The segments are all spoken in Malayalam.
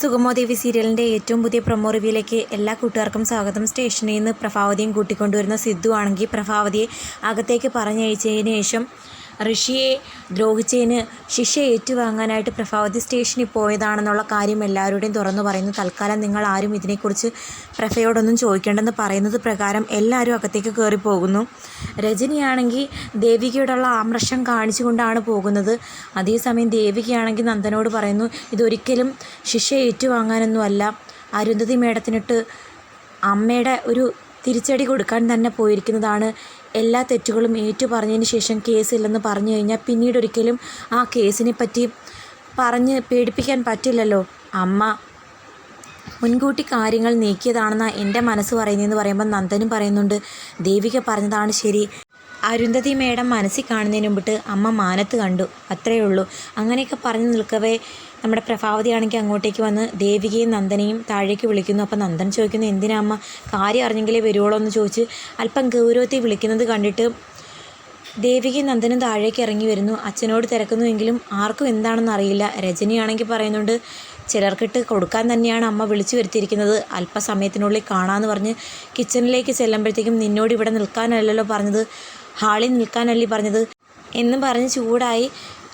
സുഗമോദേവി സീരിയലിൻ്റെ ഏറ്റവും പുതിയ പ്രൊമോ റിവ്യൂയിലേക്ക് എല്ലാ കൂട്ടുകാർക്കും സ്വാഗതം. സ്റ്റേഷനിൽ നിന്ന് പ്രഭാവതിയും കൂട്ടിക്കൊണ്ടുവരുന്ന സിദ്ധു ആണെങ്കിൽ പ്രഭാവതിയെ അകത്തേക്ക് പറഞ്ഞയച്ചതിന് ശേഷം ഋഷിയെ ദ്രോഹിച്ചതിന് ശിക്ഷ ഏറ്റുവാങ്ങാനായിട്ട് പ്രഭാവതി സ്റ്റേഷനിൽ പോയതാണെന്നുള്ള കാര്യം എല്ലാവരുടെയും തുറന്നു പറയുന്നു. തൽക്കാലം നിങ്ങൾ ആരും ഇതിനെക്കുറിച്ച് പ്രഭയോടൊന്നും ചോദിക്കേണ്ടെന്ന് പറയുന്നത് പ്രകാരം എല്ലാവരും അകത്തേക്ക് കയറി പോകുന്നു. രജനിയാണെങ്കിൽ ദേവികയോടുള്ള ആമ്രഷം കാണിച്ചുകൊണ്ടാണ് പോകുന്നത്. അതേസമയം ദേവികയാണെങ്കിൽ നന്ദനോട് പറയുന്നു, ഇതൊരിക്കലും ശിക്ഷ ഏറ്റുവാങ്ങാനൊന്നുമല്ല, അരുന്ധതി മേഡത്തിനിട്ട് അമ്മയുടെ ഒരു തിരിച്ചടി കൊടുക്കാൻ തന്നെ പോയിരിക്കുന്നതാണ്. എല്ലാ തെറ്റുകളും ഏറ്റുപറഞ്ഞതിന് ശേഷം കേസില്ലെന്ന് പറഞ്ഞു കഴിഞ്ഞാൽ പിന്നീടൊരിക്കലും ആ കേസിനെ പറ്റി പറഞ്ഞ് പേടിപ്പിക്കാൻ പറ്റില്ലല്ലോ. അമ്മ മുൻകൂട്ടി കാര്യങ്ങൾ നീക്കിയതാണെന്നാണ് എൻ്റെ മനസ്സ് പറയുന്നതെന്ന് പറയുമ്പോൾ നന്ദനും പറയുന്നുണ്ട്, ദേവിക പറഞ്ഞതാണ് ശരി. അരുന്ധതി മേഡം മനസ്സിൽ കാണുന്നതിന് മുമ്പിട്ട് അമ്മ മാനത്ത് കണ്ടു, അത്രയേ ഉള്ളൂ. അങ്ങനെയൊക്കെ പറഞ്ഞു നിൽക്കവേ നമ്മുടെ പ്രഭാവതിയാണെങ്കിൽ അങ്ങോട്ടേക്ക് വന്ന് ദേവികയും നന്ദനെയും താഴേക്ക് വിളിക്കുന്നു. അപ്പോൾ നന്ദൻ ചോദിക്കുന്നു, എന്തിനാ അമ്മ, കാര്യം അറിഞ്ഞെങ്കിലേ വരുവുള്ളൂ എന്ന് ചോദിച്ച് അല്പം ഗൗരവത്തിൽ വിളിക്കുന്നത് കണ്ടിട്ട് ദേവികയും നന്ദനും താഴേക്ക് ഇറങ്ങി വരുന്നു. അച്ഛനോട് തിരക്കുന്നുവെങ്കിലും ആർക്കും എന്താണെന്ന് അറിയില്ല. രജനിയാണെങ്കിൽ പറയുന്നുണ്ട്, ചിലർക്കിട്ട് കൊടുക്കാൻ തന്നെയാണ് അമ്മ വിളിച്ചു വരുത്തിയിരിക്കുന്നത്, അല്പസമയത്തിനുള്ളിൽ കാണാമെന്ന് പറഞ്ഞ് കിച്ചണിലേക്ക് ചെല്ലുമ്പോഴത്തേക്കും നിന്നോട് ഇവിടെ നിൽക്കാനല്ലല്ലോ പറഞ്ഞത്, ഹാളിൽ നിൽക്കാനല്ലേ പറഞ്ഞത് എന്നും പറഞ്ഞ് ചൂടായി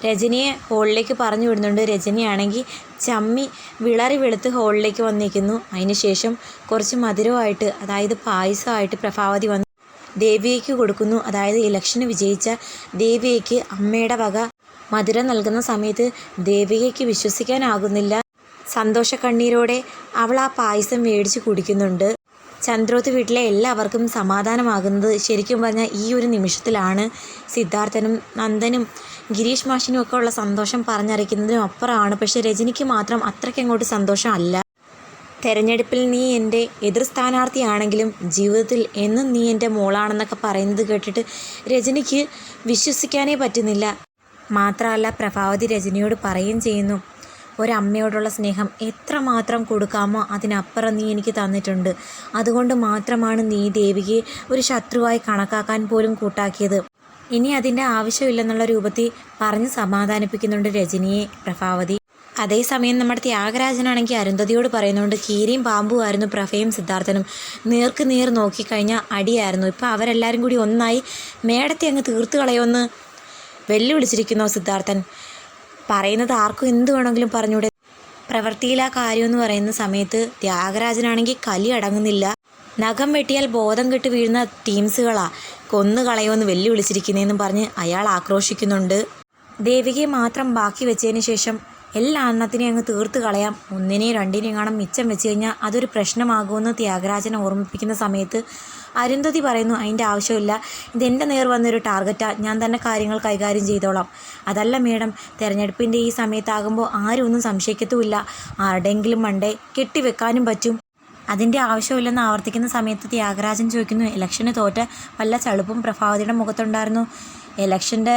രജനിയെ ഹോളിലേക്ക് പറഞ്ഞു വിടുന്നുണ്ട്. രജനിയാണെങ്കിൽ ചമ്മി വിളറി വെളുത്ത് ഹോളിലേക്ക് വന്നിരിക്കുന്നു. അതിനുശേഷം കുറച്ച് മധുരമായിട്ട്, അതായത് പായസമായിട്ട് പ്രഭാവതി വന്ന് ദേവികയ്ക്ക് കൊടുക്കുന്നു. അതായത് ഇലക്ഷന് വിജയിച്ച ദേവികയ്ക്ക് അമ്മയുടെ വക മധുരം നൽകുന്ന സമയത്ത് ദേവികയ്ക്ക് വിശ്വസിക്കാനാകുന്നില്ല. സന്തോഷക്കണ്ണീരോടെ അവൾ ആ പായസം മേടിച്ച് കുടിക്കുന്നുണ്ട്. ചന്ദ്രോത്ത് വീട്ടിലെ എല്ലാവർക്കും സമാധാനമാകുന്നത് ശരിക്കും പറഞ്ഞാൽ ഈ ഒരു നിമിഷത്തിലാണ്. സിദ്ധാർത്ഥനും നന്ദനും ഗിരീഷ് മാഷിനും ഒക്കെ ഉള്ള സന്തോഷം പറഞ്ഞറിയിക്കുന്നതിനും അപ്പുറമാണ്. പക്ഷേ രജനിക്ക് മാത്രം അത്രയ്ക്കങ്ങോട്ട് സന്തോഷം അല്ല. തെരഞ്ഞെടുപ്പിൽ നീ എൻ്റെ എതിർ സ്ഥാനാർത്ഥിയാണെങ്കിലും ജീവിതത്തിൽ എന്നും നീ എൻ്റെ മോളാണെന്നൊക്കെ പറയുന്നത് കേട്ടിട്ട് രജനിക്ക് വിശ്വസിക്കാനേ പറ്റുന്നില്ല. മാത്രമല്ല പ്രഭാവതി രജനിയോട് പറയുകയും ചെയ്യുന്നു, ഒരമ്മയോടുള്ള സ്നേഹം എത്രമാത്രം കൊടുക്കാമോ അതിനപ്പുറം നീ എനിക്ക് തന്നിട്ടുണ്ട്. അതുകൊണ്ട് മാത്രമാണ് നീ ദേവികയെ ഒരു ശത്രുവായി കണക്കാക്കാൻ പോലും കൂട്ടാക്കിയത്. ഇനി അതിൻ്റെ ആവശ്യമില്ലെന്നുള്ള രൂപത്തിൽ പറഞ്ഞ് സമാധാനിപ്പിക്കുന്നുണ്ട് രജനിയെ പ്രഭാവതി. അതേസമയം നമ്മുടെ ത്യാഗരാജനാണെങ്കിൽ അരുന്ധതിയോട് പറയുന്നുണ്ട്, കീരിയും പാമ്പുമായിരുന്നു പ്രഭയും സിദ്ധാർത്ഥനും, നേർക്ക് നേർ നോക്കിക്കഴിഞ്ഞാൽ അടിയായിരുന്നു. ഇപ്പോൾ അവരെല്ലാവരും കൂടി ഒന്നായി മേടത്തെ അങ്ങ് തീർത്ത് കളയുമെന്ന് വെല്ലുവിളിച്ചിരിക്കുന്നോ സിദ്ധാർത്ഥൻ. പറയുന്നത് ആർക്കും എന്ത് വേണമെങ്കിലും പറഞ്ഞൂടെ, പ്രവൃത്തിയിൽ ആ കാര്യമെന്ന് പറയുന്ന സമയത്ത് ത്യാഗരാജനാണെങ്കിൽ കലി അടങ്ങുന്നില്ല. നഖം വെട്ടിയാൽ ബോധം കെട്ട് വീഴുന്ന ടീംസുകളാ കൊന്നു കളയുമെന്ന് വെല്ലുവിളിച്ചിരിക്കുന്നതെന്നും പറഞ്ഞ് അയാൾ ആക്രോശിക്കുന്നുണ്ട്. ദേവികയെ മാത്രം ബാക്കി വെച്ചതിന് ശേഷം എല്ലാ അന്നത്തിനെയും അങ്ങ് തീർത്ത് കളയാം, ഒന്നിനെയും രണ്ടിനെയും കാണാൻ മിച്ചം വെച്ച് കഴിഞ്ഞാൽ അതൊരു പ്രശ്നമാകുമെന്ന് ത്യാഗരാജനെ ഓർമ്മിപ്പിക്കുന്ന സമയത്ത് അരുന്ധതി പറയുന്നു, അതിൻ്റെ ആവശ്യമില്ല, ഇതെൻ്റെ നേർ വന്നൊരു ടാർഗറ്റാണ്, ഞാൻ തന്നെ കാര്യങ്ങൾ കൈകാര്യം ചെയ്തോളാം. അതല്ല മേഡം, തിരഞ്ഞെടുപ്പിൻ്റെ ഈ സമയത്താകുമ്പോൾ ആരും ഒന്നും സംശയിക്കത്തുമില്ല, ആരുടെയെങ്കിലും മണ്ടേ കെട്ടിവെക്കാനും പറ്റും. അതിൻ്റെ ആവശ്യമില്ലെന്ന് ആവർത്തിക്കുന്ന സമയത്ത് ത്യാഗരാജൻ ചോദിക്കുന്നു, ഇലക്ഷന് തോറ്റ വല്ല ചളുപ്പും പ്രഭാവതിയുടെ മുഖത്തുണ്ടായിരുന്നു. ഇലക്ഷൻ്റെ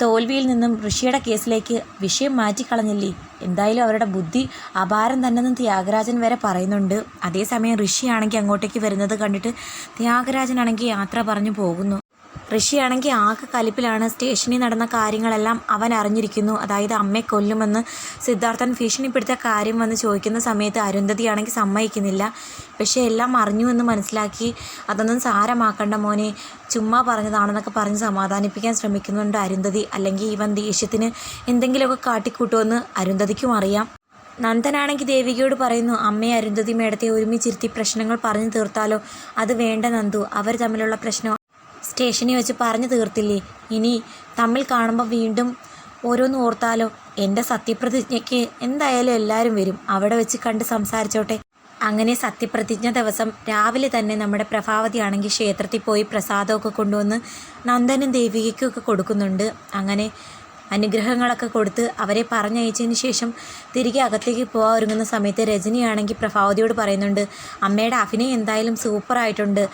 തോൽവിയിൽ നിന്നും ഋഷിയുടെ കേസിലേക്ക് വിഷയം മാറ്റിക്കളഞ്ഞില്ലേ, എന്തായാലും അവരുടെ ബുദ്ധി അപാരം തന്നെന്ന് ത്യാഗരാജൻ വരെ പറയുന്നുണ്ട്. അതേസമയം ഋഷിയാണെങ്കിൽ അങ്ങോട്ടേക്ക് വരുന്നത് കണ്ടിട്ട് ത്യാഗരാജനാണെങ്കിൽ യാത്ര പറഞ്ഞു പോകുന്നു. ഋഷിയാണെങ്കിൽ ആകെ കലിപ്പിലാണ്. സ്റ്റേഷനിൽ നടന്ന കാര്യങ്ങളെല്ലാം അവൻ അറിഞ്ഞിരിക്കുന്നു. അതായത് അമ്മയെ കൊല്ലുമെന്ന് സിദ്ധാർത്ഥൻ ഭീഷണിപ്പെടുത്തിയ കാര്യം വന്ന് ചോദിക്കുന്ന സമയത്ത് അരുന്ധതിയാണെങ്കിൽ സമ്മതിക്കുന്നില്ല. പക്ഷേ എല്ലാം അറിഞ്ഞു എന്ന് മനസ്സിലാക്കി അതൊന്നും സാരമാക്കണ്ട മോനെ, ചുമ്മാ പറഞ്ഞതാണെന്നൊക്കെ പറഞ്ഞ് സമാധാനിപ്പിക്കാൻ ശ്രമിക്കുന്നുണ്ട് അരുന്ധതി. അല്ലെങ്കിൽ ഇവൻ ദേഷ്യത്തിന് എന്തെങ്കിലുമൊക്കെ കാട്ടിക്കൂട്ടുമെന്ന് അരുന്ധതിക്കും അറിയാം. നന്ദനാണെങ്കിൽ ദേവികയോട് പറയുന്നു, അമ്മയെ അരുന്ധതി മേടത്തെ ഒരുമിച്ചിരുത്തി പ്രശ്നങ്ങൾ പറഞ്ഞു തീർത്താലോ. അത് വേണ്ട നന്ദു, അവർ തമ്മിലുള്ള പ്രശ്നം സ്റ്റേഷനിൽ വെച്ച് പറഞ്ഞു തീർത്തില്ലേ, ഇനി തമ്മിൽ കാണുമ്പോൾ വീണ്ടും ഓരോന്ന് ഓർത്താലോ. എൻ്റെ സത്യപ്രതിജ്ഞയ്ക്ക് എന്തായാലും എല്ലാവരും വരും, അവിടെ വെച്ച് കണ്ട് സംസാരിച്ചോട്ടെ. അങ്ങനെ സത്യപ്രതിജ്ഞ ദിവസം രാവിലെ തന്നെ നമ്മുടെ പ്രഭാവതിയാണെങ്കിൽ ക്ഷേത്രത്തിൽ പോയി പ്രസാദമൊക്കെ കൊണ്ടുവന്ന് നന്ദനും ദേവികയ്ക്കും ഒക്കെ കൊടുക്കുന്നുണ്ട്. അങ്ങനെ അനുഗ്രഹങ്ങളൊക്കെ കൊടുത്ത് അവരെ പറഞ്ഞയച്ചതിന് ശേഷം തിരികെ അകത്തേക്ക് പോകാൻ ഒരുങ്ങുന്ന സമയത്ത് രജനിയാണെങ്കിൽ പ്രഭാവതിയോട് പറയുന്നുണ്ട്, അമ്മയുടെ അഭിനയം എന്തായാലും സൂപ്പറായിട്ടുണ്ട്,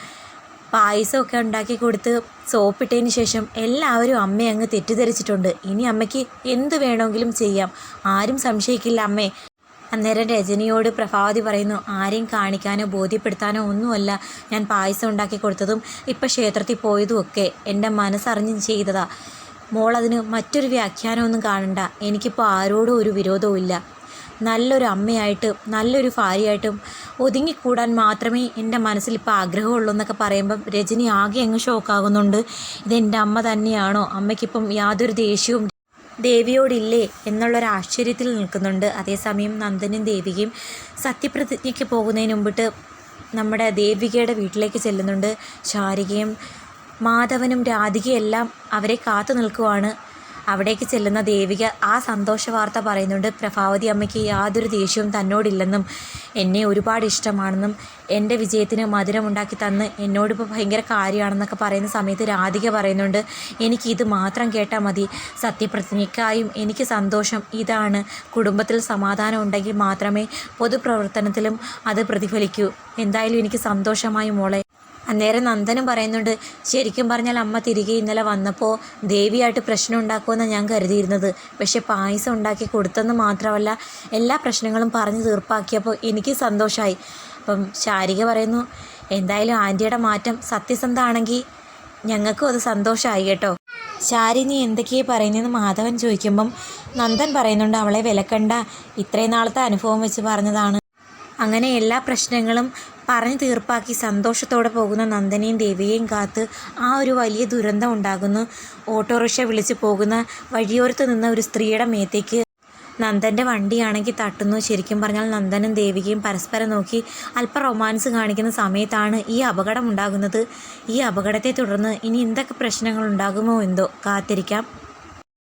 പായസമൊക്കെ ഉണ്ടാക്കി കൊടുത്ത് സോപ്പിട്ടതിന് ശേഷം എല്ലാവരും അമ്മയെ അങ്ങ് തെറ്റിദ്ധരിച്ചിട്ടുണ്ട്, ഇനി അമ്മയ്ക്ക് എന്ത് വേണമെങ്കിലും ചെയ്യാം, ആരും സംശയിക്കില്ല അമ്മേ. അന്നേരം രജനിയോട് പ്രഭാവതി പറയുന്നു, ആരെയും കാണിക്കാനോ ബോധ്യപ്പെടുത്താനോ ഒന്നുമല്ല ഞാൻ പായസം ഉണ്ടാക്കി കൊടുത്തതും ഇപ്പം ക്ഷേത്രത്തിൽ പോയതും ഒക്കെ എൻ്റെ മനസ്സറിഞ്ഞ് ചെയ്തതാ മോൾ, അതിന് മറ്റൊരു വ്യാഖ്യാനമൊന്നും കാണണ്ട, എനിക്കിപ്പോൾ ആരോടും ഒരു വിരോധവും ഇല്ല. നല്ലൊരു അമ്മയായിട്ടും നല്ലൊരു ഭാര്യയായിട്ടും ഒതുങ്ങിക്കൂടാൻ മാത്രമേ എൻ്റെ മനസ്സിൽ ഇപ്പോൾ ആഗ്രഹമുള്ളൂ എന്നൊക്കെ പറയുമ്പം രജനി ആകെ അങ്ങ് ഷോക്കാകുന്നുണ്ട്. ഇതെൻ്റെ അമ്മ തന്നെയാണോ? അമ്മയ്ക്കിപ്പം യാതൊരു ദേഷ്യവും ദേവിയോടില്ലേ എന്നുള്ളൊരാശ്ചര്യത്തിൽ നിൽക്കുന്നുണ്ട്. അതേസമയം നന്ദനും ദേവികയും സത്യപ്രതിജ്ഞയ്ക്ക് പോകുന്നതിന് മുമ്പിട്ട് നമ്മുടെ ദേവികയുടെ വീട്ടിലേക്ക് ചെല്ലുന്നുണ്ട്. ശാരികയും മാധവനും രാധികയും എല്ലാം അവരെ കാത്തു നിൽക്കുവാണ്. അവിടേക്ക് ചെല്ലുന്ന ദേവിക ആ സന്തോഷ വാർത്ത പറയുന്നുണ്ട്. പ്രഭാവതി അമ്മയ്ക്ക് യാതൊരു ദേഷ്യവും തന്നോടില്ലെന്നും എന്നെ ഒരുപാട് ഇഷ്ടമാണെന്നും എൻ്റെ വിജയത്തിന് മധുരമുണ്ടാക്കി തന്ന് എന്നോടിപ്പോൾ ഭയങ്കര കാര്യമാണെന്നൊക്കെ പറയുന്ന സമയത്ത് രാധിക പറയുന്നുണ്ട്, എനിക്കിത് മാത്രം കേട്ടാൽ മതി, സത്യപ്രതിജ്ഞയ്ക്കായും എനിക്ക് സന്തോഷം ഇതാണ്. കുടുംബത്തിൽ സമാധാനം ഉണ്ടെങ്കിൽ മാത്രമേ പൊതുപ്രവർത്തനത്തിലും അത് പ്രതിഫലിക്കൂ. എന്തായാലും എനിക്ക് സന്തോഷമായി മോളെ. അന്നേരം നന്ദനും പറയുന്നുണ്ട്, ശരിക്കും പറഞ്ഞാൽ അമ്മ തിരികെ ഇന്നലെ വന്നപ്പോൾ ദേവിയായിട്ട് പ്രശ്നം ഉണ്ടാക്കുമെന്നാണ് ഞാൻ കരുതിയിരുന്നത്. പക്ഷെ പായസം ഉണ്ടാക്കി കൊടുത്തെന്ന് മാത്രമല്ല എല്ലാ പ്രശ്നങ്ങളും പറഞ്ഞു തീർപ്പാക്കിയപ്പോൾ എനിക്ക് സന്തോഷമായി. അപ്പം ശാരിക പറയുന്നു, എന്തായാലും ആൻറ്റിയുടെ മാറ്റം സത്യസന്ധമാണെങ്കിൽ ഞങ്ങൾക്കും അത് സന്തോഷമായി കേട്ടോ. ശാരി നീ എന്തൊക്കെയാണ് പറയുന്നതെന്ന് മാധവൻ ചോദിക്കുമ്പം നന്ദൻ പറയുന്നുണ്ട്, അവളെ വിലക്കണ്ട, ഇത്രയും നാളത്തെ അനുഭവം വെച്ച് പറഞ്ഞതാണ്. അങ്ങനെ എല്ലാ പ്രശ്നങ്ങളും പറഞ്ഞു തീർപ്പാക്കി സന്തോഷത്തോടെ പോകുന്ന നന്ദനെയും ദേവിയെയും കാത്ത് ആ ഒരു വലിയ ദുരന്തം ഉണ്ടാകുന്നു. ഓട്ടോറിക്ഷ വിളിച്ച് പോകുന്ന വഴിയോരത്ത് നിന്ന ഒരു സ്ത്രീയുടെ മേത്തേക്ക് നന്ദൻ്റെ വണ്ടിയാണെങ്കിൽ തട്ടുന്നു. ശരിക്കും പറഞ്ഞാൽ നന്ദനും ദേവികയും പരസ്പരം നോക്കി അല്പം റൊമാൻസ് കാണിക്കുന്ന സമയത്താണ് ഈ അപകടം ഉണ്ടാകുന്നത്. ഈ അപകടത്തെ തുടർന്ന് ഇനി എന്തൊക്കെ പ്രശ്നങ്ങൾ ഉണ്ടാകുമോ എന്തോ, കാത്തിരിക്കാം.